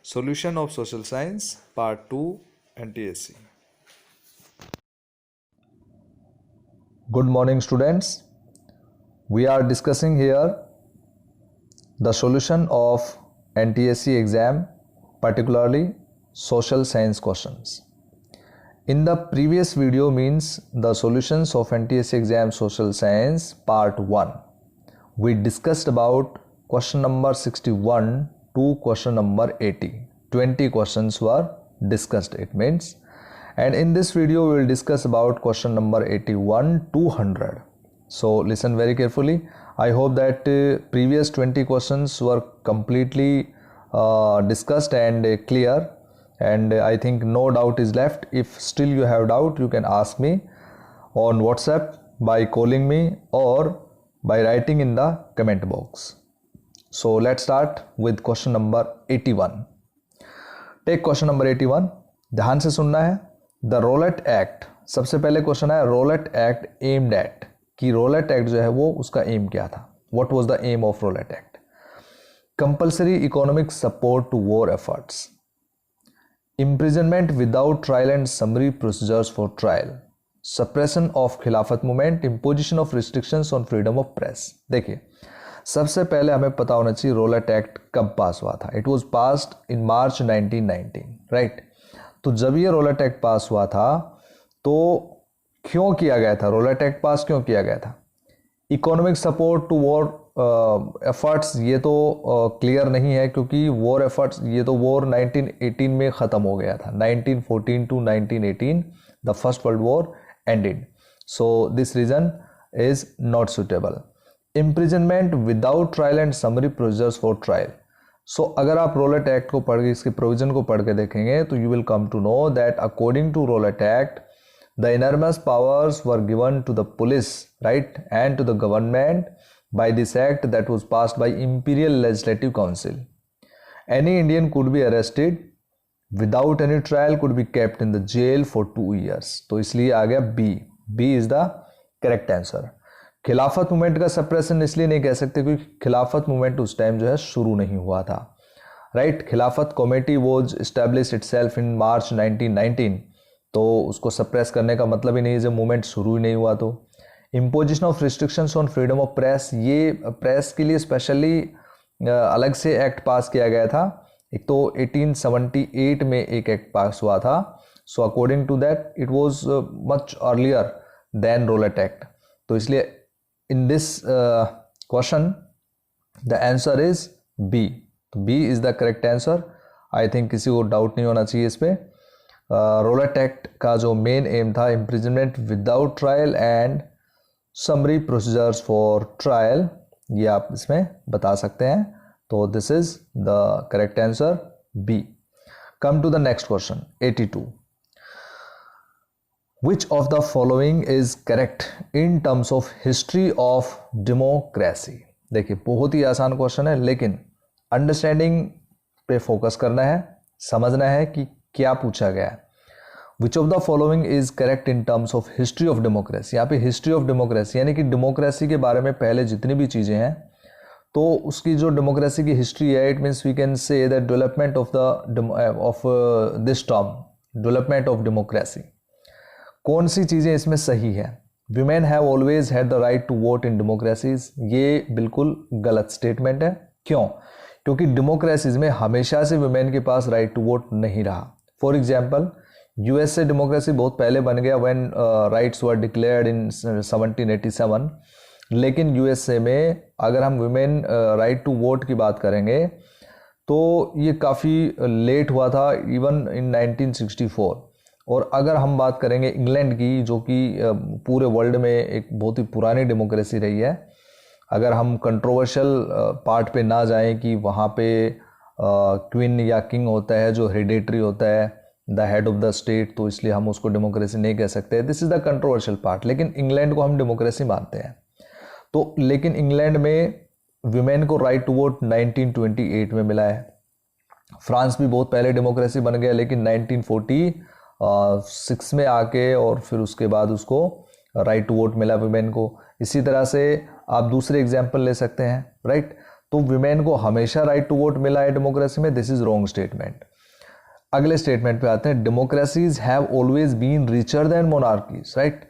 Solution of Social Science Part 2 NTSC. Good morning, students. We are discussing here the solution of NTSC exam, particularly social science questions. In the previous video means the solutions of NTSC exam social science part 1. We discussed about question number 61 to question number 80. 20 questions were discussed, it means. And in this video we will discuss about question number 81 to 100. So listen very carefully. I hope that previous 20 questions were completely discussed and clear, and I think no doubt is left. If still you have doubt, you can ask me on WhatsApp, by calling me, or by writing in the comment box. So let's start with question number 81. Take question number 81. ध्यान से सुनना है. The roulette act, सबसे पहले question है Rowlatt act aimed at, कि Rowlatt act जो है वो उसका एम क्या था. What was the aim of Rowlatt act? Compulsory economic support to war efforts, imprisonment without trial and summary procedures for trial, suppression of खिलाफत movement, imposition of restrictions on freedom of press. देखिए, सबसे पहले हमें पता होना चाहिए roulette act कब पास हुआ था. It was passed in March 1919, right. तो जब ये रोलेट एक्ट पास हुआ था तो क्यों किया गया था, रोलेट एक्ट पास क्यों किया गया था? Economic support to war efforts, ये तो क्लियर नहीं है, क्योंकि वॉर एफर्ट्स, ये तो वॉर 1918 में ख़त्म हो गया था. 1914 to 1918 the first world war ended. So this reason is not suitable. Imprisonment without trial and summary procedures for trial. So अगर आप रोलेट एक्ट को पढ़ के, इसके प्रोविजन को पढ़ के देखेंगे, तो you will come to know that according to Rowlatt act the enormous powers were given to the police, right, and to the government by this act that was passed by Imperial Legislative Council. Any Indian could be arrested without any trial, could be kept in the jail for 2 years. तो इसलिए आ गया B. B is the correct answer. खिलाफत movement का suppression इसलिए नहीं कह सकते क्योंकि खिलाफत मूवमेंट उस टाइम जो है शुरू नहीं हुआ था, right. Khilafat committee was establish itself in March 1919. तो उसको सप्रेस करने का मतलब ही नहीं है जब मूवमेंट शुरू ही नहीं हुआ. तो imposition of restrictions on freedom of press, ये प्रेस के लिए स्पेशली अलग से एक्ट पास किया गया था. एक तो 1878 में एक एक्ट पास हुआ था. So according to that it was much earlier than Rowlatt act. तो इसलिए in this question the answer is B. B is the correct answer. I think किसी को डाउट नहीं होना चाहिए इस पर. रोलेट एक्ट का जो मेन एम था imprisonment without trial and summary procedures for trial, ये आप इसमें बता सकते हैं. तो this is the correct answer B. Come to the next question 82. Which of the following is correct in terms of history of democracy? देखिए, बहुत ही आसान क्वेश्चन है, लेकिन अंडरस्टैंडिंग पे फोकस करना है, समझना है कि क्या पूछा गया है. Which of the following is correct in terms of history of democracy. यहाँ पे हिस्ट्री ऑफ डेमोक्रेसी यानी कि डेमोक्रेसी के बारे में पहले जितनी भी चीज़ें हैं, तो उसकी जो डेमोक्रेसी की हिस्ट्री है, it means we can say that development of this term, development of democracy. कौन सी चीज़ें इसमें सही है? Women have always had the right to vote in democracies, ये बिल्कुल गलत स्टेटमेंट है. क्यों? क्योंकि डेमोक्रेसीज में हमेशा से वीमेन के पास राइट टू वोट नहीं रहा. फॉर एग्जाम्पल, यूएसए डेमोक्रेसी बहुत पहले बन गया व्हेन राइट्स वर डिक्लेयर्ड इन 1787. लेकिन यूएसए में अगर हम वुमेन राइट टू वोट की बात करेंगे तो ये काफ़ी लेट हुआ था, इवन इन 1964. और अगर हम बात करेंगे इंग्लैंड की, जो कि पूरे वर्ल्ड में एक बहुत ही पुरानी डेमोक्रेसी रही है, अगर हम कंट्रोवर्शियल पार्ट पे ना जाएं कि वहाँ पे क्वीन या किंग होता है जो हेरिडेटरी होता है, the head of the state, तो इसलिए हम उसको डेमोक्रेसी नहीं कह सकते. This is the controversial part. लेकिन इंग्लैंड को हम डेमोक्रेसी मानते हैं. तो लेकिन इंग्लैंड में विमेन को राइट टू वोट 1928 में मिला है. फ्रांस भी बहुत पहले डेमोक्रेसी बन गया, लेकिन 1946 में आके और फिर उसके बाद उसको राइट टू वोट मिला विमेन को. इसी तरह से आप दूसरे एग्जाम्पल ले सकते हैं, राइट. तो विमेन को हमेशा राइट टू वोट मिला है डेमोक्रेसी में, दिस इज रॉन्ग स्टेटमेंट। अगले स्टेटमेंट पे आते हैं, democracies have always been richer than monarchies, right.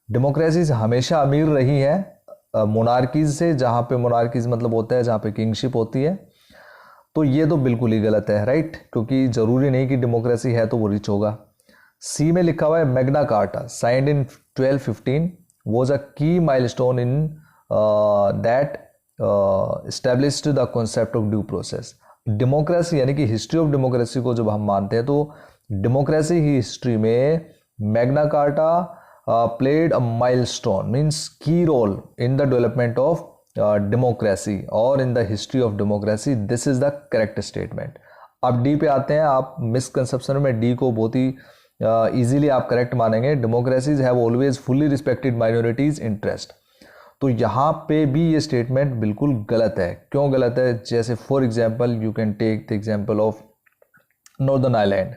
Democracies हमेशा अमीर रही है मोनार्कीज से, जहां पे मोनार्कीज मतलब होता है जहां पे किंगशिप होती है। तो ये तो बिल्कुल ही गलत है, राइट, क्योंकि जरूरी नहीं कि डेमोक्रेसी है तो वो रिच होगा। सी में लिखा हुआ है Magna Carta signed in 1215 was a key milestone in that established the concept of due process. Democracy यानी कि हिस्ट्री ऑफ डेमोक्रेसी को जब हम मानते हैं तो डेमोक्रेसी ही हिस्ट्री में Magna carta played a milestone, means key role in the development of democracy or in the history of democracy. This is the correct statement. अब डी पे आते हैं। आप मिसकंसेप्शन में डी को बहुत ही इजीली आप करेक्ट मानेंगे। Democracies have always fully respected minorities interest. तो यहाँ पे भी ये स्टेटमेंट बिल्कुल गलत है। क्यों गलत है? जैसे for example you can take the example of northern island,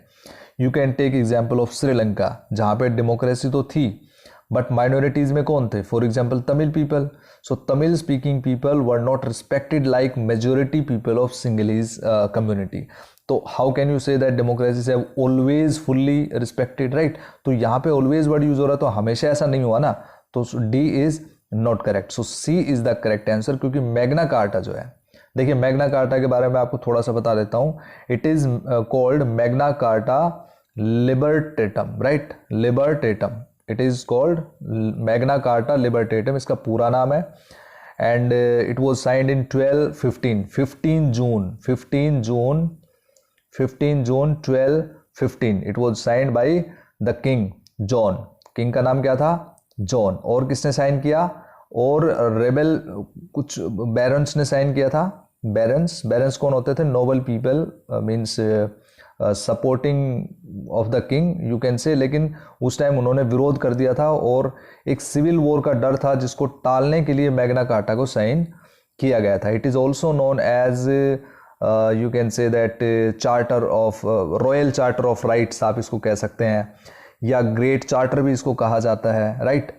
you can take example of Sri Lanka, जहाँ पे डेमोक्रेसी तो थी बट माइनॉरिटीज में कौन थे? For example Tamil people. So Tamil speaking people were not respected like majority people of Sinhalese community. तो how can you say that democracy have always fully respected, right? तो यहाँ पे ऑलवेज वर्ड यूज हो रहा है, तो हमेशा ऐसा नहीं हुआ ना, तो D is not correct. So C is the correct answer, क्योंकि मैग्ना कार्टा जो है, देखिए मैग्ना कार्टा के बारे में आपको थोड़ा सा बता देता हूं। It is called Magna Carta Libertatum, right, Libertatum. It is called Magna Carta Libertatum, इसका पूरा नाम है। And it was signed in 1215, 15 June 1215 it was signed by the king John. King का नाम क्या था? जॉन। और किसने साइन किया? और रेबल कुछ बैरन्स ने साइन किया था। बैरन्स कौन होते थे? Noble people, means supporting of the king you can say. लेकिन उस टाइम उन्होंने विरोध कर दिया था और एक सिविल वॉर का डर था, जिसको टालने के लिए मैग्ना कार्टा को साइन किया गया था। It is also known as you can say that charter of royal charter of rights, आप इसको कह सकते हैं, या ग्रेट चार्टर भी इसको कहा जाता है, राइट।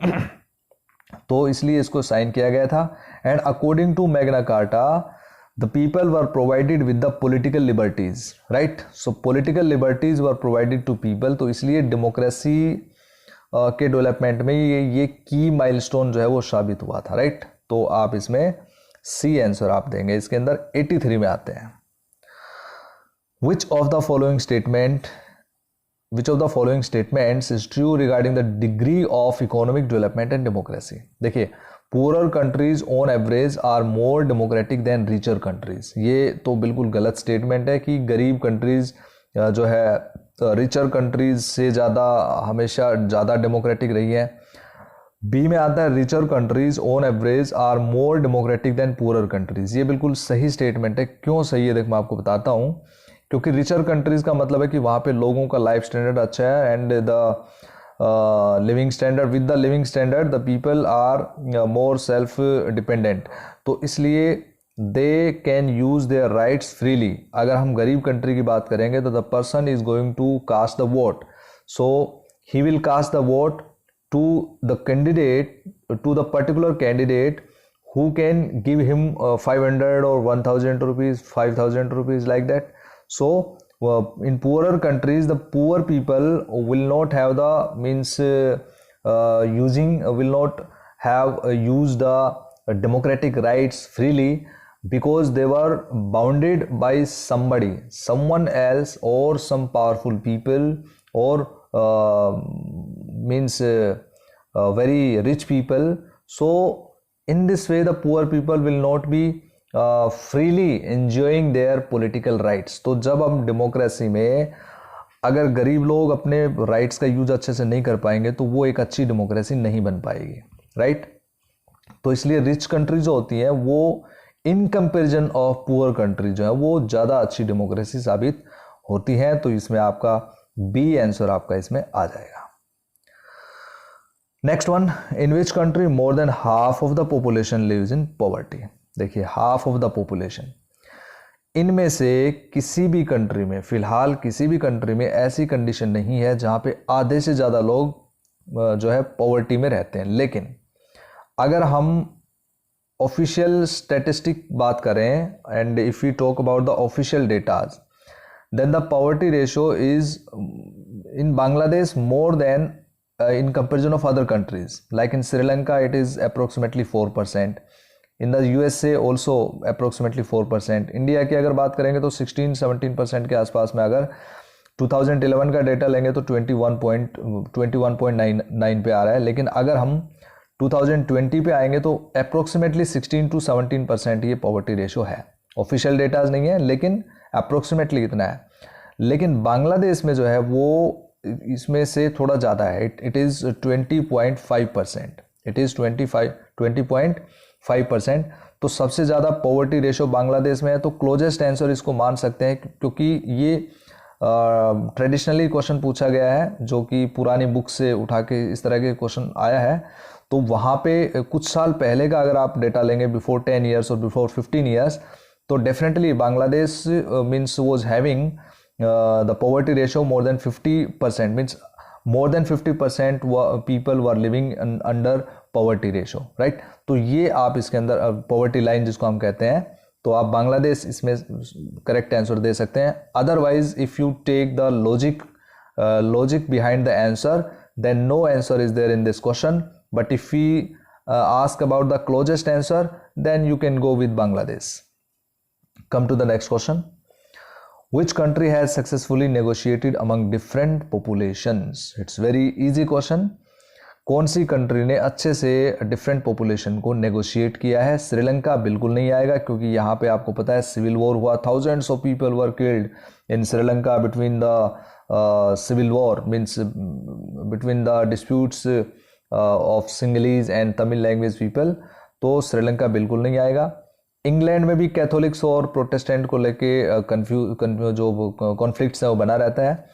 तो इसलिए इसको साइन किया गया था। And according to Magna Carta the people were provided with the political liberties, right? So political liberties were provided to people। तो इसलिए डेमोक्रेसी के डेवलपमेंट में ये की माइलस्टोन जो है वो साबित हुआ था, राइट। तो आप इसमें सी आंसर आप देंगे। इसके अंदर 83 में आते हैं, which of the following statements is true regarding the degree of economic development and democracy? देखिए, poorer countries on average are more democratic than richer countries। ये तो बिल्कुल गलत स्टेटमेंट है कि गरीब कंट्रीज जो है रिचर कंट्रीज से ज़्यादा हमेशा ज़्यादा डेमोक्रेटिक रही है। बी में आता है richer countries on average are more democratic than poorer countries. ये बिल्कुल सही स्टेटमेंट है। क्यों सही है? देख मैं आपको बताता हूँ। क्योंकि रिचर कंट्रीज का मतलब है कि वहाँ पे लोगों का लाइफ स्टैंडर्ड अच्छा है, and the living standard, with the living standard the people are more self dependent. तो इसलिए they can use their rights freely. अगर हम गरीब कंट्री की बात करेंगे तो the person is going to cast the vote, so he will cast the vote to the candidate, to the particular candidate who can give him 500 or 1000 rupees, 5000 rupees, like that. So in poorer countries the poor people will not have the means will not have used the democratic rights freely, because they were bounded by someone else or some powerful people, or very rich people. So in this way the poor people will not be freely enjoying their political rights। तो जब हम democracy में अगर गरीब लोग अपने rights का use अच्छे से नहीं कर पाएंगे तो वो एक अच्छी डेमोक्रेसी नहीं बन पाएगी, राइट। तो इसलिए रिच कंट्री जो होती है वो in comparison of poor country जो है वो ज़्यादा अच्छी डेमोक्रेसी साबित होती है। तो इसमें आपका बी आंसर आपका इसमें आ जाएगा। Next one, in which country more than half of the population lives in poverty. देखिए, हाफ ऑफ द पॉपुलेशन, इनमें से किसी भी कंट्री में, फिलहाल किसी भी कंट्री में ऐसी कंडीशन नहीं है जहां पे आधे से ज़्यादा लोग जो है पॉवर्टी में रहते हैं। लेकिन अगर हम ऑफिशियल स्टैटिस्टिक बात करें, and if you talk about the official datas, then the poverty ratio is in Bangladesh more than in comparison of other countries. Like in Sri Lanka, it is approximately 4%. In the USA also approximately 4%. India की अगर बात करेंगे तो 16-17% के आसपास में, अगर 2011 का डेटा लेंगे तो 21.99 पे आ रहा है, लेकिन अगर हम 2020 पे आएंगे तो अप्रोक्सीमेटली 16-17% ये पॉवर्टी रेशो है. ऑफिशियल डेटाज नहीं है लेकिन अप्रोक्सीमेटली इतना है. लेकिन बांग्लादेश में जो है वो इसमें से थोड़ा ज़्यादा है. It is 20.5%. It is 20.5%. तो सबसे ज़्यादा पॉवर्टी रेशो बांग्लादेश में है. तो क्लोजेस्ट आंसर इसको मान सकते हैं, क्योंकि ये ट्रेडिशनली क्वेश्चन पूछा गया है, जो कि पुरानी बुक से उठा के इस तरह के क्वेश्चन आया है. तो वहाँ पे कुछ साल पहले का अगर आप डेटा लेंगे, बिफोर 10 ईयर्स और बिफोर 15 ईयर्स, तो definitely Bangladesh means was having the poverty ratio more than 50%, means more than 50% people were living under poverty ratio, right. तो ये आप इसके अंदर पॉवर्टी लाइन जिसको हम कहते हैं, तो आप बांग्लादेश इसमें करेक्ट आंसर दे सकते हैं. Otherwise if you take the logic behind the answer, then no answer is there in this question. But if we ask about the closest answer, then you can go with Bangladesh. Come to the next question. Which country has successfully negotiated among different populations? It's very easy question. कौन सी country ने अच्छे से different population को negotiate किया है? श्रीलंका बिल्कुल नहीं आएगा, क्योंकि यहाँ पे आपको पता है सिविल वॉर हुआ, thousands of people were killed in Sri Lanka between the civil war, means between the disputes of Sinhalese and Tamil language people. तो श्रीलंका बिल्कुल नहीं आएगा. इंग्लैंड में भी कैथोलिक्स और प्रोटेस्टेंट को लेके जो कॉन्फ्लिक्ट्स है वो बना रहता है.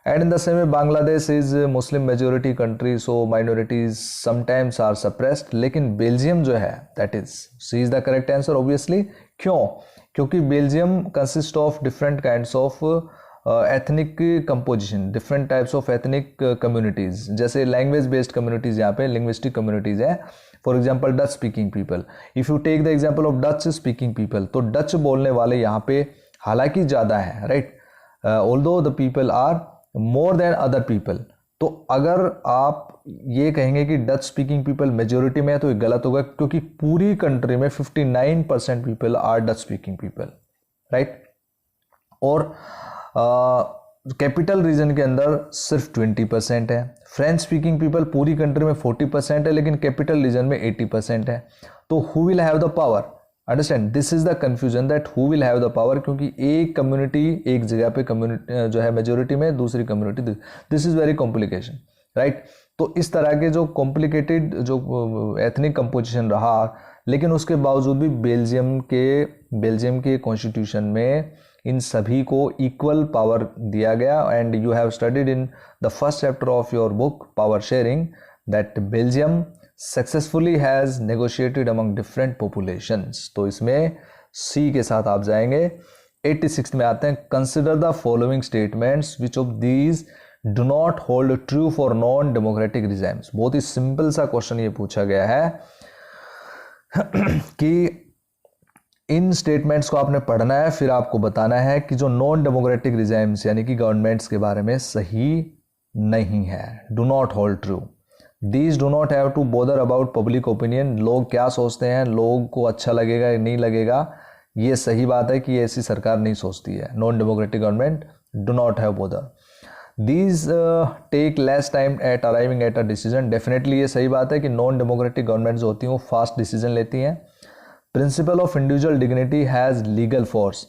And in the same way Bangladesh is Muslim majority country, so minorities sometimes are suppressed. लेकिन बेल्जियम जो है, that is C is the correct answer obviously. क्यों? क्योंकि Belgium consist of different kinds of ethnic composition, different types of ethnic communities. जैसे language based communities यहाँ पे linguistic communities है. For example Dutch speaking people. If you take the example of Dutch speaking people, तो Dutch बोलने वाले यहाँ पे हालांकि ज़्यादा है, right, although the people are more than other people. तो अगर आप ये कहेंगे कि डच स्पीकिंग पीपल मेजोरिटी में है, तो ये गलत होगा, क्योंकि पूरी कंट्री में 59% people are Dutch speaking people, right. और कैपिटल रीजन के अंदर सिर्फ 20% है. फ्रेंच स्पीकिंग पीपल पूरी कंट्री में 40% है, लेकिन कैपिटल रीजन में 80% है. तो who will have the power? Understand, this is the confusion, that who will have the power, क्योंकि एक कम्युनिटी एक जगह पे कम्युनिटी जो है मेजोरिटी में, दूसरी community, this is very complication, right. तो इस तरह के जो कॉम्प्लिकेटेड जो एथनिक कंपोजिशन रहा, लेकिन उसके बावजूद भी बेल्जियम के कॉन्स्टिट्यूशन में इन सभी को इक्वल पावर दिया गया. And you have studied in the first chapter of your book power sharing that Belgium successfully has negotiated among different populations. तो इसमें सी के साथ आप जाएंगे. 86 में आते हैं. Consider the following statements which of these do not hold true for non democratic regimes. बहुत ही सिंपल सा क्वेश्चन ये पूछा गया है कि इन स्टेटमेंट्स को आपने पढ़ना है, फिर आपको बताना है कि जो नॉन डेमोक्रेटिक रिजाइम्स यानी कि गवर्नमेंट्स के बारे में सही नहीं है. Do not hold true. These do not have to bother about public opinion. लोग क्या सोचते हैं, लोग को अच्छा लगेगा या नहीं लगेगा, ये सही बात है कि ऐसी सरकार नहीं सोचती है. Non democratic government do not have bother. These take less time at arriving at a decision. Definitely ये सही बात है कि नॉन डेमोक्रेटिक गवर्नमेंट जो होती हैं वो फास्ट डिसीजन लेती हैं. Principle of individual dignity has legal force.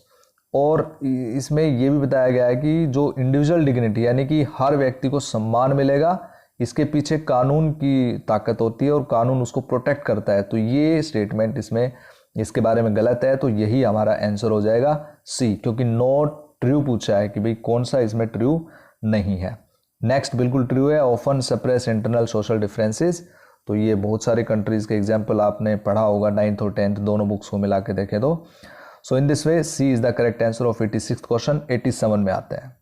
और इसमें यह भी बताया गया है कि जो इंडिविजुअल डिग्निटी यानी कि हर व्यक्ति को सम्मान मिलेगा, इसके पीछे कानून की ताकत होती है और कानून उसको प्रोटेक्ट करता है. तो ये स्टेटमेंट इसमें इसके बारे में गलत है. तो यही हमारा आंसर हो जाएगा सी, क्योंकि नॉट ट्रू पूछा है कि भाई कौन सा इसमें ट्रू नहीं है. नेक्स्ट बिल्कुल ट्रू है. Often suppress internal social differences. तो ये बहुत सारे कंट्रीज़ के एग्जाम्पल आपने पढ़ा होगा 9th और 10th दोनों बुक्स को मिला के देखे तो. So in this way C is the correct answer of 86th question. 87 में आते हैं.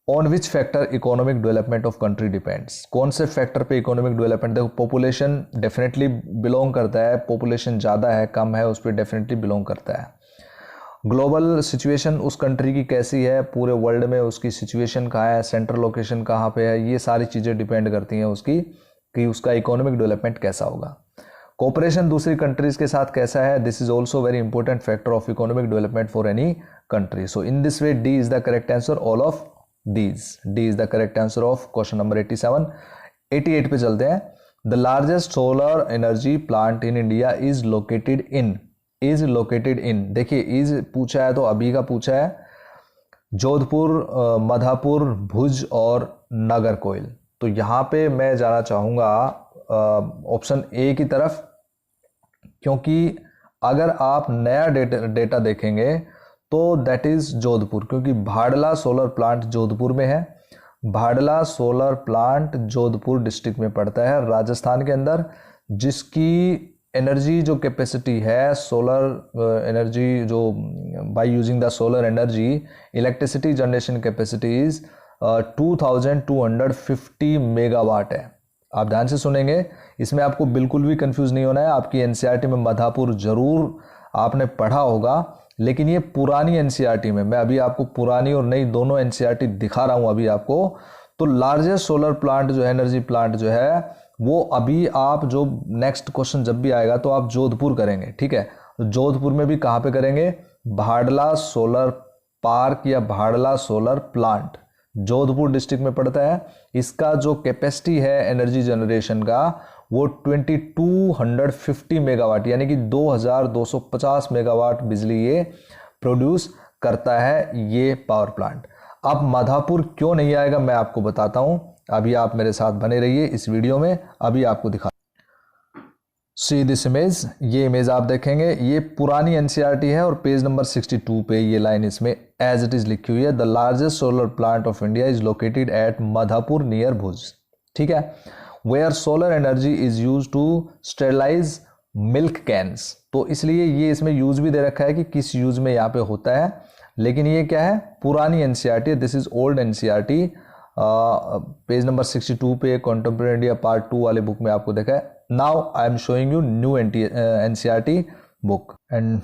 On which factor economic development of country depends, कौन से फैक्टर पे इकोनॉमिक डेवलपमेंट, देखो पॉपुलेशन डेफिनेटली बिलोंग करता है, पॉपुलेशन ज़्यादा है कम है उस पर डेफिनेटली बिलोंग करता है। ग्लोबल सिचुएशन उस कंट्री की कैसी है, पूरे वर्ल्ड में उसकी सिचुएशन कहाँ है, सेंट्रल लोकेशन कहाँ पे है, ये सारी चीज़ें डिपेंड करती हैं उसकी कि उसका इकोनॉमिक डेवलपमेंट कैसा होगा। कोऑपरेशन दूसरी कंट्रीज के साथ कैसा है, this is also very important factor of economic development for any country. So in this way D is the correct answer, all of these, D is the correct answer of question number 87। 88 पे चलते हैं। The largest solar energy plant in India is located in, is located in, देखिए is पूछा है तो अभी का पूछा है, जोधपुर, मधापुर, भुज और नागरकोइल। तो यहाँ पे मैं जाना चाहूँगा ऑप्शन ए की तरफ, क्योंकि अगर आप नया डेटा देखेंगे तो दैट इज जोधपुर, क्योंकि भाडला सोलर प्लांट जोधपुर में है। भाडला सोलर प्लांट जोधपुर डिस्ट्रिक्ट में पड़ता है राजस्थान के अंदर, जिसकी एनर्जी जो कैपेसिटी है सोलर एनर्जी, जो by using the solar energy electricity generation capacity is 2250 megawatt है। आप ध्यान से सुनेंगे, इसमें आपको बिल्कुल भी कंफ्यूज नहीं होना है। आपकी एनसीईआरटी में मधापुर जरूर आपने पढ़ा होगा, लेकिन ये पुरानी एनसीईआरटी में, मैं अभी आपको पुरानी और नई दोनों एनसीईआरटी दिखा रहा हूं अभी आपको। तो लार्जेस्ट सोलर प्लांट जो है, एनर्जी प्लांट जो है, वो अभी आप जो नेक्स्ट क्वेश्चन जब भी आएगा तो आप जोधपुर करेंगे, ठीक है। तो जोधपुर में भी कहाँ पे करेंगे, भाडला सोलर पार्क या भाडला सोलर प्लांट जोधपुर डिस्ट्रिक्ट में पड़ता है। इसका जो कैपेसिटी है एनर्जी जनरेशन का वो 2250 मेगावाट, यानी कि 2250 मेगावाट बिजली ये प्रोड्यूस करता है ये पावर प्लांट। अब माधापुर क्यों नहीं आएगा मैं आपको बताता हूं, अभी आप मेरे साथ बने रहिए इस वीडियो में, अभी आपको दिखा। सी दिस इमेज, ये इमेज आप देखेंगे, ये पुरानी एनसीईआरटी है और पेज नंबर 62 पे ये लाइन इसमें एज इट इज लिखी हुई है। The largest solar plant of India is located at Madhapur near Bhuj, ठीक है, where solar energy is use to sterilize milk cans. तो इसलिए ये इसमें यूज भी दे रखा है कि किस यूज में यहाँ पे होता है, लेकिन ये क्या है, पुरानी NCERT, this is old NCERT. Page number 62 पे कंटेम्प्रेरी इंडिया पार्ट 2 वाले बुक में आपको देखा है। Now I am showing you new NCERT book and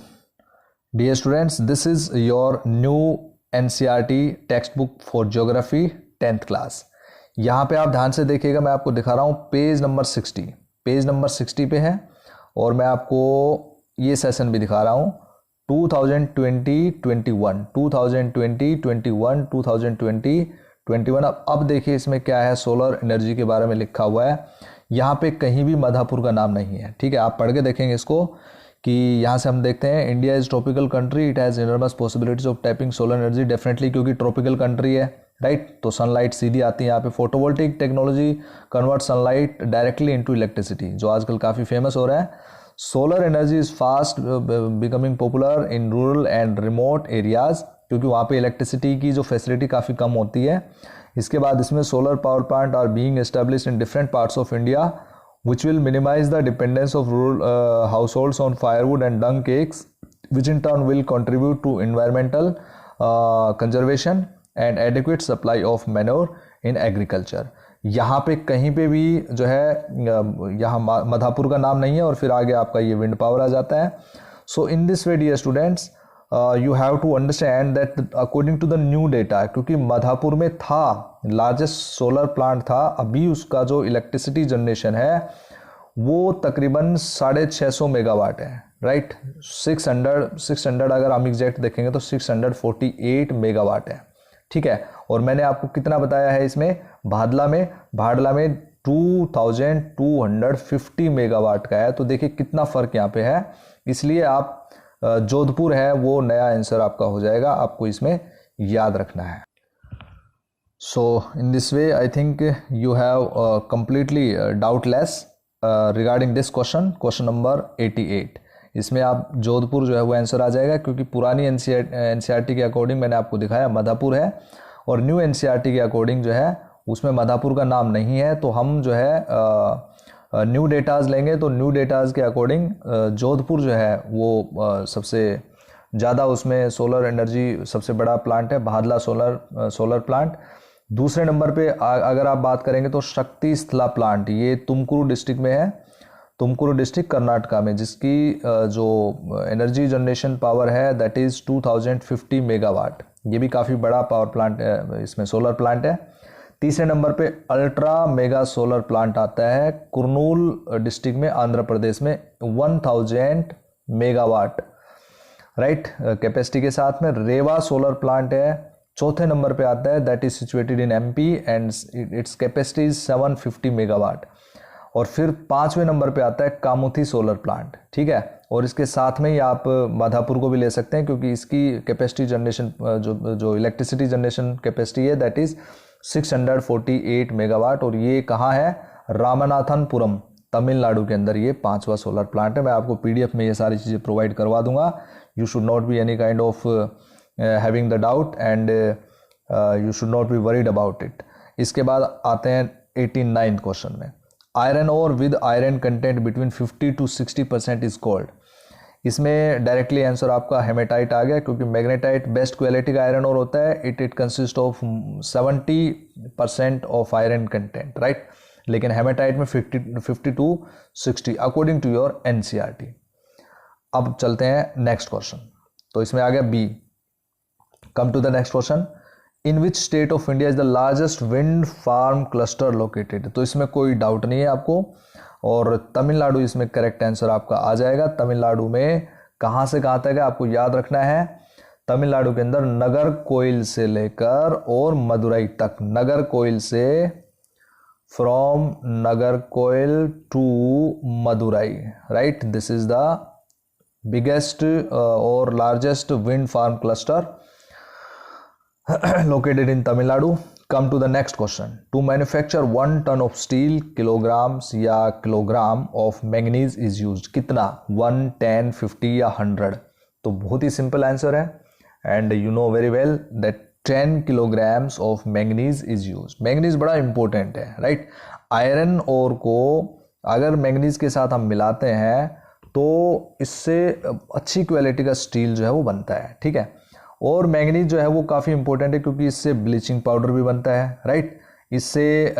dear students, this is your new NCERT text book for geography 10th class. यहाँ पे आप ध्यान से देखिएगा, मैं आपको दिखा रहा हूँ पेज नंबर 60, पेज नंबर 60 पे है, और मैं आपको ये सेशन भी दिखा रहा हूँ 2020-21, 2020-21, 2020-21। अब देखिए इसमें क्या है, सोलर एनर्जी के बारे में लिखा हुआ है। यहाँ पे कहीं भी माधापुर का नाम नहीं है, ठीक है, आप पढ़ के देखेंगे इसको कि यहाँ से हम देखते हैं India is tropical country, it has enormous possibilities of tapping solar energy, definitely क्योंकि ट्रॉपिकल कंट्री है, राइट, तो सनलाइट सीधी आती है यहाँ पे। Photovoltaic technology convert sunlight directly into electricity, जो आजकल काफ़ी फेमस हो रहा है। Solar energy is fast becoming popular in rural and remote areas, क्योंकि वहाँ पे इलेक्ट्रिसिटी की जो फैसिलिटी काफ़ी कम होती है। इसके बाद इसमें solar power plant are being established in different parts of India which will minimize the dependence of rural households on firewood and dung cakes, which in turn will contribute to environmental conservation and adequate supply of manure in agriculture। यहाँ पे कहीं पे भी जो है, यहाँ माधापुर का नाम नहीं है और फिर आगे आपका ये विंड पावर आ जाता है। So in this way dear students, you have to understand that according to the new data, क्योंकि माधापुर में था लार्जेस्ट सोलर प्लांट था, अभी उसका जो इलेक्ट्रिसिटी जनरेशन है वो तकरीबन 650 मेगावाट है, राइट, 600 अगर हम एग्जैक्ट देखेंगे तो 648 मेगावाट है, ठीक है। और मैंने आपको कितना बताया है इसमें, भाडला में 2250 मेगावाट का है। तो देखिए कितना फर्क यहाँ पे है, इसलिए आप जोधपुर है वो नया आंसर आपका हो जाएगा, आपको इसमें याद रखना है। So in this way I think you have completely doubtless regarding this question number 88। इसमें आप जोधपुर जो है वो आंसर आ जाएगा, क्योंकि पुरानी एनसीईआरटी के अकॉर्डिंग मैंने आपको दिखाया माधापुर है, और न्यू एनसीईआरटी के अकॉर्डिंग जो है उसमें माधापुर का नाम नहीं है। तो हम जो है न्यू डेटाज लेंगे, तो न्यू डेटाज के अकॉर्डिंग जोधपुर जो है वो सबसे ज़्यादा उसमें सोलर एनर्जी सबसे बड़ा प्लांट है, भाडला सोलर प्लांट। दूसरे नंबर पे अगर आप बात करेंगे तो शक्ति स्थला प्लांट, ये तुमकुरू डिस्ट्रिक्ट में है, तुमकुरू डिस्ट्रिक्ट कर्नाटका में, जिसकी जो एनर्जी जनरेशन पावर है दैट इज़ 2050 मेगावाट। ये भी काफ़ी बड़ा पावर प्लांट है, इसमें सोलर प्लांट है। तीसरे नंबर पे अल्ट्रा मेगा सोलर प्लांट आता है कुर्नूल डिस्ट्रिक्ट में, आंध्र प्रदेश में, 1000 मेगावाट राइट कैपेसिटी के साथ में। रेवा सोलर प्लांट है, चौथे नंबर पे आता है, that is situated in MP and its capacity is 750 megawatt. और फिर पांचवें नंबर पे आता है कामुथी सोलर प्लांट, ठीक है। और इसके साथ में ही आप माधापुर को भी ले सकते हैं, क्योंकि इसकी कैपेसिटी जनरेशन जो इलेक्ट्रिसिटी जनरेशन कैपेसिटी है दैट इज 648 मेगावाट। और ये कहाँ है? रामनाथनपुरम, तमिलनाडु के अंदर ये पांचवा सोलर प्लांट है। मैं आपको पीडीएफ में ये सारी चीज़ें प्रोवाइड करवा दूंगा। You should not be any kind of having the doubt and you should not be worried about it. इसके बाद आते हैं 89th क्वेश्चन में। Iron ore with iron content between 50 to 60% is called. इसमें डायरेक्टली आंसर आपका hematite आ गया, क्योंकि मैग्नेटाइट बेस्ट क्वालिटी का आयरन ओर होता है। It consist of 70% of iron content right, लेकिन हेमेटाइट में 50 to 60 according to your NCERT. अब चलते हैं नेक्स्ट क्वेश्चन, तो इसमें आ गया B. Come to the next question, in which state of India is the largest wind farm cluster located. तो इसमें कोई डाउट नहीं है आपको, और तमिलनाडु इसमें करेक्ट आंसर आपका आ जाएगा। तमिलनाडु में कहाँ से कहाँ तक है आपको याद रखना है। तमिलनाडु के अंदर नगर कोइल से लेकर और मदुरई तक, नगर कोइल से from Nagercoil to Madurai right, this is the biggest और largest wind farm cluster located in Tamil Nadu. Come to the next question. To manufacture 1 ton of steel, kilograms या kilogram of manganese is used. कितना? 1, 10, 50 या 100? तो बहुत ही simple answer है, and you know very well that 10 kilograms of manganese is used. Manganese बड़ा important है right. Iron ore को अगर मैंगनीज के साथ हम मिलाते हैं तो इससे अच्छी क्वालिटी का स्टील जो है वो बनता है, ठीक है। और मैंगनीज जो है वो काफ़ी इंपॉर्टेंट है, क्योंकि इससे ब्लीचिंग पाउडर भी बनता है राइट, इससे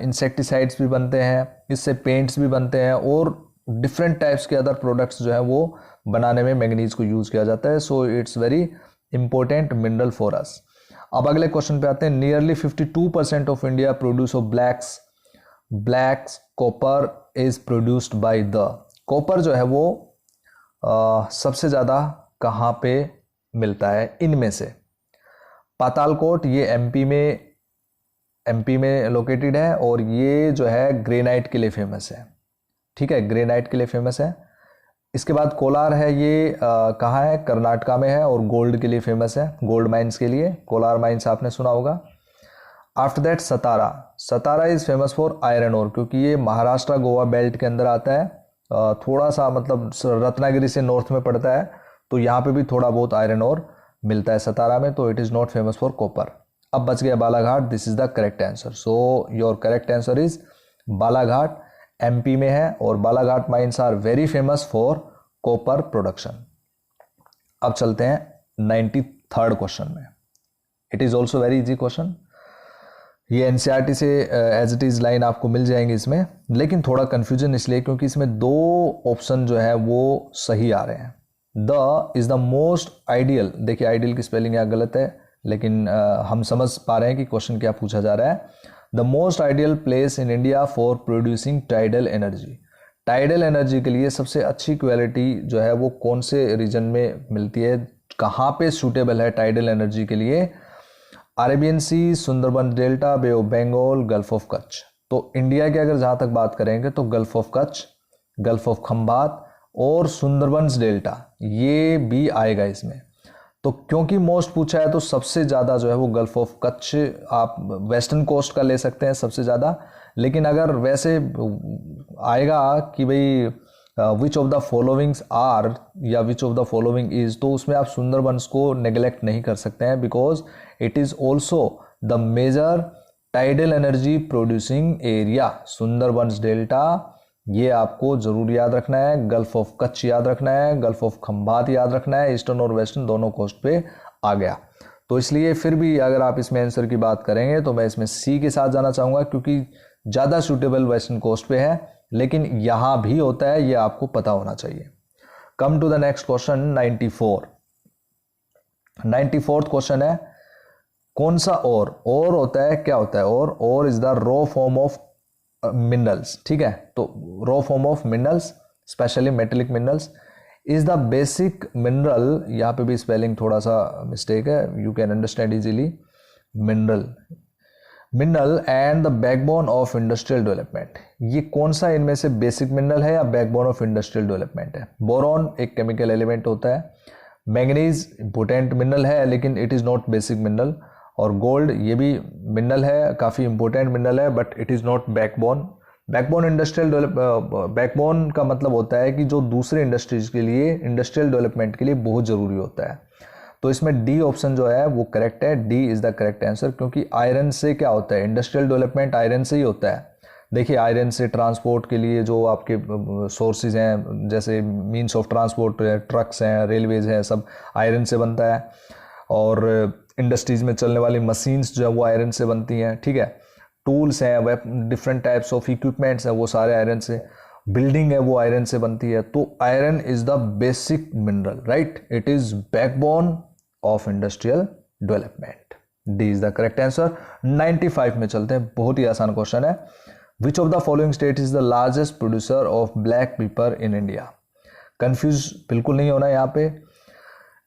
इंसेक्टिसाइड्स भी बनते हैं, इससे पेंट्स भी बनते हैं, और डिफरेंट टाइप्स के अदर प्रोडक्ट्स जो है वो बनाने में मैंगनीज को यूज़ किया जाता है। So it's very important mineral for us. अब अगले क्वेश्चन पे आते हैं। Nearly 52% of India produce of blacks copper is produced by the. Copper जो है वो सबसे ज़्यादा कहाँ पे मिलता है इनमें से? पातालकोट, ये एमपी में लोकेटेड है, और ये जो है ग्रेनाइट के लिए फेमस है, ठीक है, ग्रेनाइट के लिए फेमस है। इसके बाद कोलार है, ये कहाँ है? कर्नाटका में है, और गोल्ड के लिए फेमस है, गोल्ड माइंस के लिए, कोलार माइंस आपने सुना होगा। After that Satara is famous for iron ore, क्योंकि ये महाराष्ट्र गोवा बेल्ट के अंदर आता है, थोड़ा सा मतलब रत्नागिरी से नॉर्थ में पड़ता है, तो यहाँ पे भी थोड़ा बहुत आयरन ओर मिलता है सतारा में, तो it is not famous for copper. अब बच गया Balaghat, this is the correct answer. So your correct answer is Balaghat, MP में है, और Balaghat mines are very famous for copper production. अब चलते हैं 93rd क्वेश्चन में। It is also very easy question, ये एनसीईआरटी से एज इट इज लाइन आपको मिल जाएंगे इसमें, लेकिन थोड़ा कंफ्यूजन इसलिए क्योंकि इसमें 2 ऑप्शन जो है वो सही आ रहे हैं। The is the most ideal, देखिए आइडियल की स्पेलिंग यहाँ गलत है, लेकिन हम समझ पा रहे हैं कि क्वेश्चन क्या पूछा जा रहा है। The most ideal place in India for producing tidal energy. Tidal energy के लिए सबसे अच्छी क्वालिटी जो है वो कौन से रीजन में मिलती है, कहाँ पे सूटेबल है टाइडल एनर्जी के लिए? Arabian Sea, Sundarban delta, Bay of Bengal, Gulf of Kutch. तो इंडिया की अगर जहाँ तक बात करेंगे तो Gulf of Kutch, Gulf of Khambhat और सुंदरबंस डेल्टा, ये भी आएगा इसमें। तो क्योंकि मोस्ट पूछा है तो सबसे ज़्यादा जो है वो गल्फ ऑफ कच्छ, आप वेस्टर्न कोस्ट का ले सकते हैं सबसे ज़्यादा, लेकिन अगर वैसे आएगा कि भाई which of the followings are या which of the following is, तो उसमें आप सुंदरबंस को नेग्लेक्ट नहीं कर सकते हैं, because it is also the major tidal energy producing area. Sundarbans delta ये आपको जरूर याद रखना है, गल्फ ऑफ कच्छ याद रखना है, गल्फ ऑफ खंबात याद रखना है, ईस्टर्न और वेस्टर्न दोनों कोस्ट पे आ गया। तो इसलिए फिर भी अगर आप इसमें आंसर की बात करेंगे तो मैं इसमें सी के साथ जाना चाहूँगा, क्योंकि ज़्यादा सूटेबल वेस्टर्न कोस्ट पे है, लेकिन यहाँ भी होता है, ये आपको पता होना चाहिए। Come to the next question 94th question है, कौन सा और होता है, क्या होता है और is the raw form of minerals. ठीक है, तो raw form of minerals specially metallic minerals is the basic mineral, यहाँ पे भी स्पेलिंग थोड़ा सा मिस्टेक है, you can understand easily. Mineral and the backbone of industrial development, ये कौन सा इनमें से बेसिक मिनरल है या बैकबोन ऑफ इंडस्ट्रियल डेवलपमेंट है। बोरॉन एक केमिकल एलिमेंट होता है, मैंगनीज इंपोर्टेंट मिनरल है लेकिन it is not basic mineral, और गोल्ड ये भी मिनरल है, काफ़ी इंपॉर्टेंट मिनरल है, but it is not backbone. Backbone industrial backbone का मतलब होता है कि जो दूसरे इंडस्ट्रीज के लिए, इंडस्ट्रियल डेवलपमेंट के लिए बहुत ज़रूरी होता है। तो इसमें डी ऑप्शन जो है वो करेक्ट है, D is the correct answer, क्योंकि आयरन से क्या होता है, इंडस्ट्रियल डेवलपमेंट आयरन से ही होता है। देखिए आयरन से ट्रांसपोर्ट के लिए जो आपके सोर्सेज हैं, जैसे मीन्स ऑफ ट्रांसपोर्ट, ट्रक्स हैं, रेलवेज हैं, सब आयरन से बनता है, और इंडस्ट्रीज में चलने वाली मशीन्स जो है वो आयरन से बनती हैं। ठीक है, टूल्स हैं, डिफरेंट टाइप्स ऑफ इक्विपमेंट्स हैं, वो सारे आयरन से, बिल्डिंग है वो आयरन से बनती है। तो iron is the basic mineral, right, it is backbone of industrial development. D is the correct answer. 95 में चलते हैं, बहुत ही आसान क्वेश्चन है। Which of the following state is the largest producer of black paper in India. Confuse बिल्कुल नहीं होना यहाँ पे,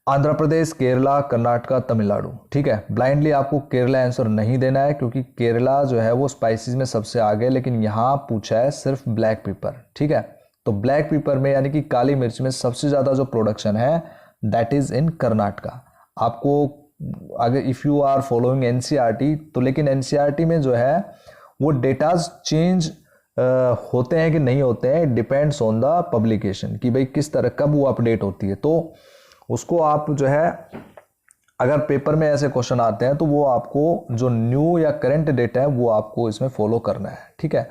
आंध्र प्रदेश, केरला, कर्नाटका, तमिलनाडु। ठीक है, ब्लाइंडली आपको केरला आंसर नहीं देना है, क्योंकि केरला जो है वो स्पाइसेस में सबसे आगे, लेकिन यहाँ पूछा है सिर्फ ब्लैक पेपर। ठीक है, तो ब्लैक पेपर में यानी कि काली मिर्च में सबसे ज़्यादा जो प्रोडक्शन है दैट इज़ इन कर्नाटका। आपको अगर if you are following NCERT, तो लेकिन एनसीईआरटी में जो है वो डेटाज चेंज होते हैं कि नहीं होते हैं, डिपेंड्स ऑन द पब्लिकेशन, कि भाई किस तरह कब वो अपडेट होती है। तो उसको आप जो है, अगर पेपर में ऐसे क्वेश्चन आते हैं तो वो आपको जो न्यू या करंट डेटा है वो आपको इसमें फॉलो करना है। ठीक है,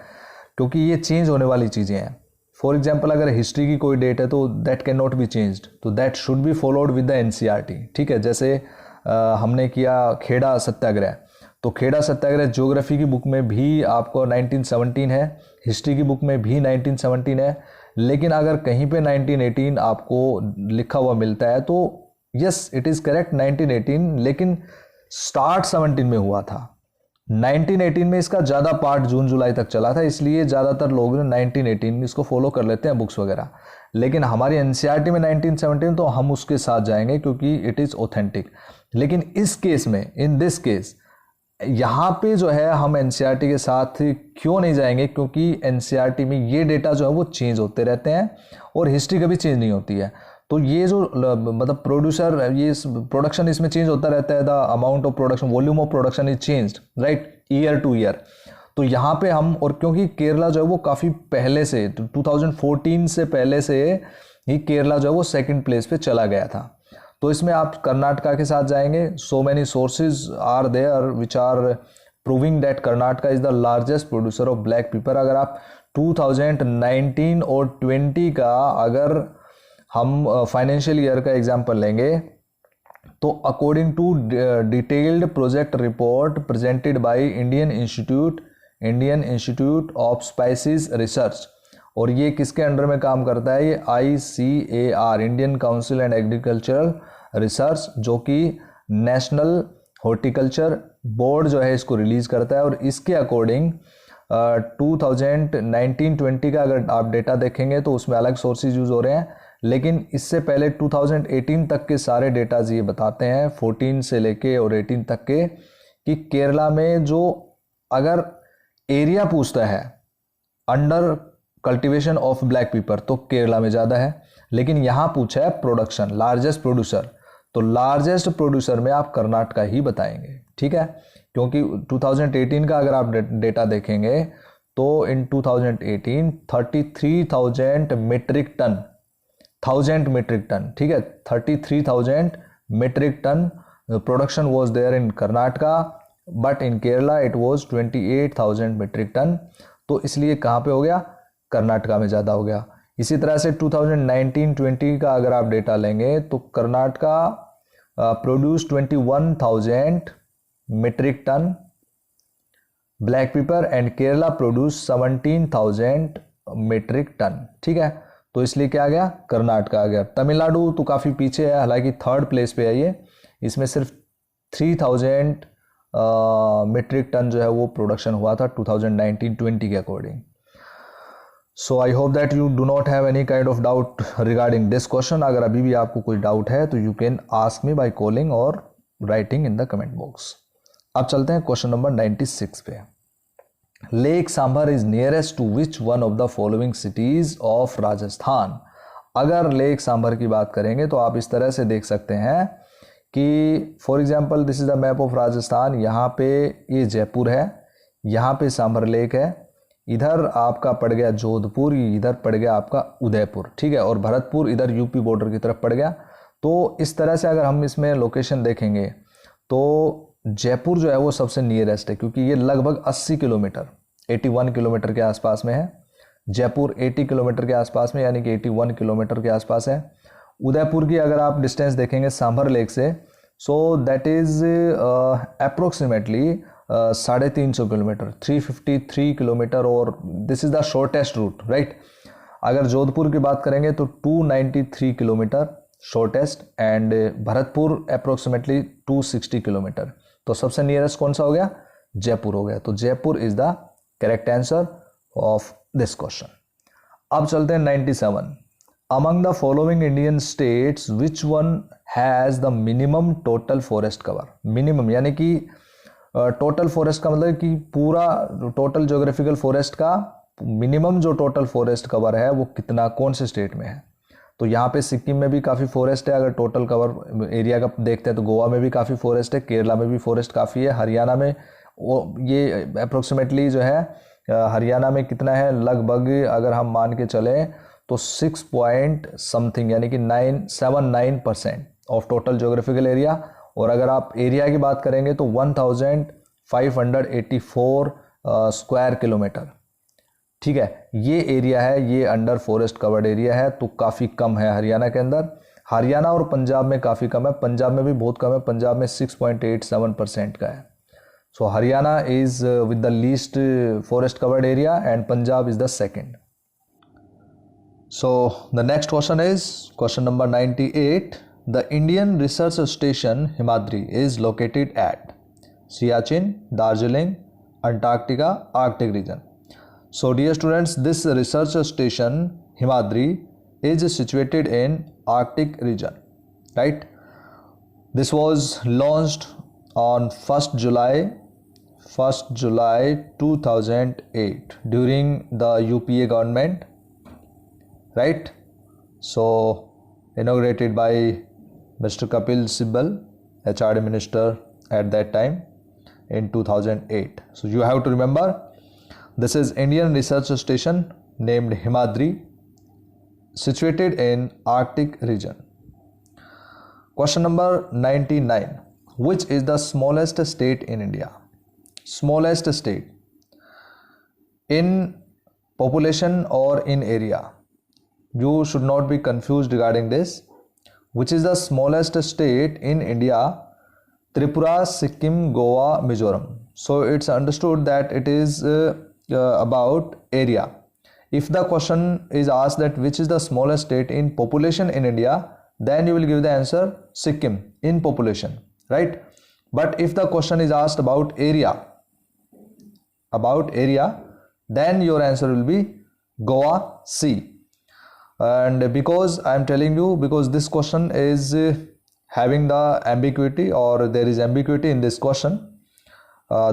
क्योंकि ये चेंज होने वाली चीज़ें हैं। फॉर एग्जांपल अगर हिस्ट्री की कोई डेट है तो that can not be changed, तो that should be followed with the NCERT. ठीक है, जैसे हमने किया खेड़ा सत्याग्रह, तो खेड़ा सत्याग्रह ज्योग्राफी की बुक में भी आपको 1917 है, हिस्ट्री की बुक में भी 1917 है, लेकिन अगर कहीं पे 1918 आपको लिखा हुआ मिलता है तो यस इट इज़ करेक्ट 1918, लेकिन स्टार्ट 17 में हुआ था। 1918 में इसका ज़्यादा पार्ट जून जुलाई तक चला था, इसलिए ज़्यादातर लोग 1918 में इसको फॉलो कर लेते हैं बुक्स वगैरह, लेकिन हमारी एनसीईआरटी में 1917 तो हम उसके साथ जाएंगे क्योंकि इट इज़ ऑथेंटिक। लेकिन इस केस में, इन दिस केस, यहाँ पे जो है हम एनसीईआरटी के साथ क्यों नहीं जाएंगे, क्योंकि एनसीईआरटी में ये डेटा जो है वो चेंज होते रहते हैं और हिस्ट्री कभी चेंज नहीं होती है। तो ये जो मतलब प्रोड्यूसर, ये प्रोडक्शन इसमें चेंज होता रहता है, the amount of production, volume of production is changed, right, year two year. तो यहाँ पे हम, और क्योंकि केरला जो है वो काफ़ी पहले से, 2014 से पहले से ही केरला जो है वो सेकंड प्लेस पे चला गया था। तो इसमें आप कर्नाटका के साथ जाएंगे। So many sources are there which are proving that Karnataka is the largest producer of black pepper. अगर आप 2019 और 20 का अगर हम फाइनेंशियल ईयर का एग्जाम्पल लेंगे तो according to detailed project report presented by Indian Institute of Spices Research, और ये किसके अंडर में काम करता है, ये ICAR, Indian council and agricultural research, जो कि नेशनल हॉर्टिकल्चर बोर्ड जो है इसको रिलीज करता है। और इसके अकॉर्डिंग 2019-20 का अगर आप डेटा देखेंगे तो उसमें अलग सोर्सेज यूज हो रहे हैं, लेकिन इससे पहले 2018 तक के सारे डेटाज ये बताते हैं, 14 से लेके और 18 तक के, कि केरला में जो अगर एरिया पूछता है under cultivation of black paper तो केरला में ज़्यादा है, लेकिन यहाँ पूछा है प्रोडक्शन, लार्जेस्ट प्रोड्यूसर, तो लार्जेस्ट प्रोड्यूसर में आप कर्नाटका ही बताएंगे। ठीक है, क्योंकि 2018 का अगर आप डेटा देखेंगे तो in 2018 33,000 metric ton, 1000 metric ton, ठीक है, 33,000 metric ton production was there in Karnataka, but in Kerala it was 28,000 metric ton. तो इसलिए कहाँ पे हो गया, कर्नाटका में ज़्यादा हो गया। इसी तरह से 2019-20 का अगर आप डेटा लेंगे तो Karnataka produce 21,000 metric ton black pepper and Kerala produce 17,000 metric ton. ठीक है, तो इसलिए क्या आ गया, कर्नाटक आ गया। तमिलनाडु तो काफ़ी पीछे है, हालांकि थर्ड प्लेस पे है ये, इसमें सिर्फ 3,000 मीट्रिक टन जो है वो प्रोडक्शन हुआ था 2019-20 के according. So I hope that you do not have any kind of doubt regarding this question. अगर अभी भी आपको कोई डाउट है तो you can ask me by calling और writing in the comment box. अब चलते हैं क्वेश्चन नंबर 96 पे। Lake Sambhar is nearest to which one of the following cities of Rajasthan. अगर लेक सांभर की बात करेंगे तो आप इस तरह से देख सकते हैं कि for example this is the map of Rajasthan. यहाँ पे ये जयपुर है, यहाँ पे सांभर लेक है, इधर आपका पड़ गया जोधपुर, इधर पड़ गया आपका उदयपुर। ठीक है, और भरतपुर इधर यूपी बॉर्डर की तरफ पड़ गया। तो इस तरह से अगर हम इसमें लोकेशन देखेंगे तो जयपुर जो है वो सबसे नियरेस्ट है, क्योंकि ये लगभग 80 किलोमीटर 81 किलोमीटर के आसपास में है। जयपुर 80 किलोमीटर के आसपास में, यानी कि 81 किलोमीटर के आसपास है। उदयपुर की अगर आप डिस्टेंस देखेंगे सांभर लेक से, so that is approximately 350 kilometre 353 kilometre, और this is the shortest route, right. अगर जोधपुर की बात करेंगे तो 293 kilometre shortest, and Bharatpur approximately 260 kilometre. तो सबसे नियरेस्ट कौन सा हो गया, जयपुर हो गया। तो Jaipur is the correct answer of this question. अब चलते हैं 97। Among the following Indian states which one has the minimum total forest cover. Minimum यानी कि टोटल फॉरेस्ट का मतलब कि पूरा टोटल ज्योग्राफिकल फॉरेस्ट का मिनिमम जो टोटल फॉरेस्ट कवर है वो कितना, कौन से स्टेट में है। तो यहाँ पे सिक्किम में भी काफ़ी फॉरेस्ट है। अगर टोटल कवर एरिया का देखते हैं तो गोवा में भी काफ़ी फॉरेस्ट है, केरला में भी फॉरेस्ट काफ़ी है, हरियाणा में वो ये अप्रोक्सीमेटली जो है हरियाणा में कितना है, लगभग अगर हम मान के चले तो 6 पॉइंट समथिंग यानी कि 979% ऑफ टोटल ज्योग्राफिकल एरिया। और अगर आप एरिया की बात करेंगे तो 1584 स्क्वायर किलोमीटर। ठीक है, ये एरिया है, ये अंडर फॉरेस्ट कवर्ड एरिया है, तो काफ़ी कम है हरियाणा के अंदर। हरियाणा और पंजाब में काफ़ी कम है, पंजाब में भी बहुत कम है, पंजाब में 6.87% का है। So Haryana is with the least forest covered area and Punjab is the second. So the next question is question number 98। The Indian research station Himadri is located at Siachen, Darjeeling, Antarctica, Arctic region. So dear students, this research station Himadri is situated in Arctic region, right? This was launched on 1st July 2008 during the UPA government, right? So inaugurated by Mr. Kapil Sibal, HRD minister at that time in 2008. So you have to remember, this is Indian research station named Himadri, situated in Arctic region. Question number 99. Which is the smallest state in India? Smallest state in population or in area? You should not be confused regarding this. Which is the smallest state in India? Tripura, Sikkim, Goa, Mizoram. So it's understood that it is about area. If the question is asked that which is the smallest state in population in India, then you will give the answer Sikkim in population, right? But if the question is asked about area, then your answer will be Goa C. And because I am telling you, because this question is having the ambiguity, or there is ambiguity in this question,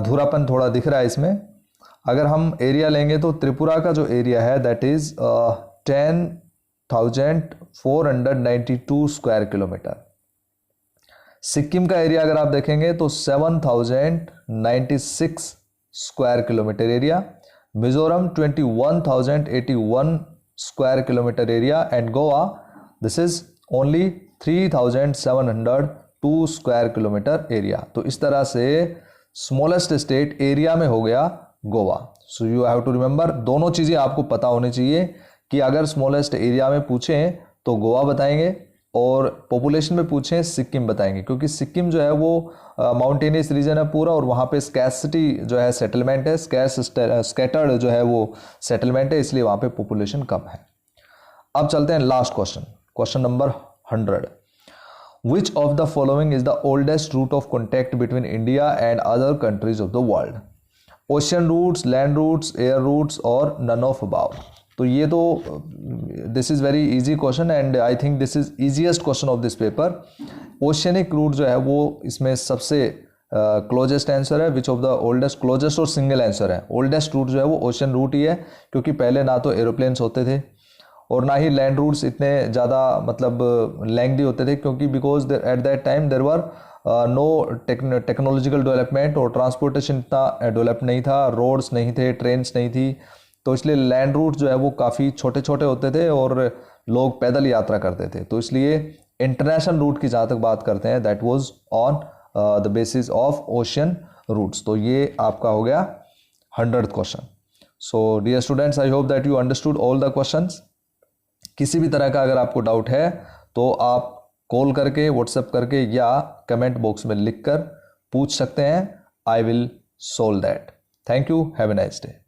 धूरापन थोड़ा दिख रहा है इसमें। अगर हम area लेंगे तो त्रिपुरा का जो एरिया है that is 10,492 square kilometre. Sikkim का एरिया अगर आप देखेंगे तो 7,096 square kilometre area. Mizoram 21,081 square kilometre area, and Goa this is only 3,702 square kilometre area. तो इस तरह से स्मॉलेस्ट स्टेट एरिया में हो गया Goa. So you have to remember, दोनों चीज़ें आपको पता होनी चाहिए कि अगर स्मॉलेस्ट एरिया में पूछें तो गोवा बताएंगे, और पॉपुलेशन में पूछें सिक्किम बताएंगे, क्योंकि सिक्किम जो है वो माउंटेनियस रीजन है पूरा, और वहाँ पे स्कैसिटी जो है सेटलमेंट है, स्कैटर्ड जो है वो सेटलमेंट है, इसलिए वहाँ पे पॉपुलेशन कम है। अब चलते हैं last question, question number 100। Which of the following is the oldest route of contact between India and other countries of the world? Ocean routes, land routes, air routes और none of above? तो ये तो this is very easy question and I think this is easiest question of this paper. Oceanic route जो है वो इसमें सबसे closest answer है। Which of the oldest, closest और सिंगल आंसर है। ओल्डेस्ट रूट जो है वो ओशियन रूट ही है, क्योंकि पहले ना तो एरोप्लेन्स होते थे और ना ही लैंड रूट्स इतने ज़्यादा मतलब लेंथी होते थे, क्योंकि because at that time there were no technological development और ट्रांसपोर्टेशन इतना डेवलप नहीं था, रोड्स नहीं थे, ट्रेन्स नहीं थी, तो इसलिए लैंड रूट जो है वो काफ़ी छोटे छोटे होते थे और लोग पैदल यात्रा करते थे। तो इसलिए इंटरनेशनल रूट की जहाँ तक बात करते हैं that was on the basis of ocean routes. तो ये आपका हो गया 100th question. So dear students, I hope that you understood all the questions. किसी भी तरह का अगर आपको डाउट है तो आप कॉल करके, व्हाट्सएप करके या कमेंट बॉक्स में लिखकर पूछ सकते हैं। I will solve that. Thank you, have a nice day.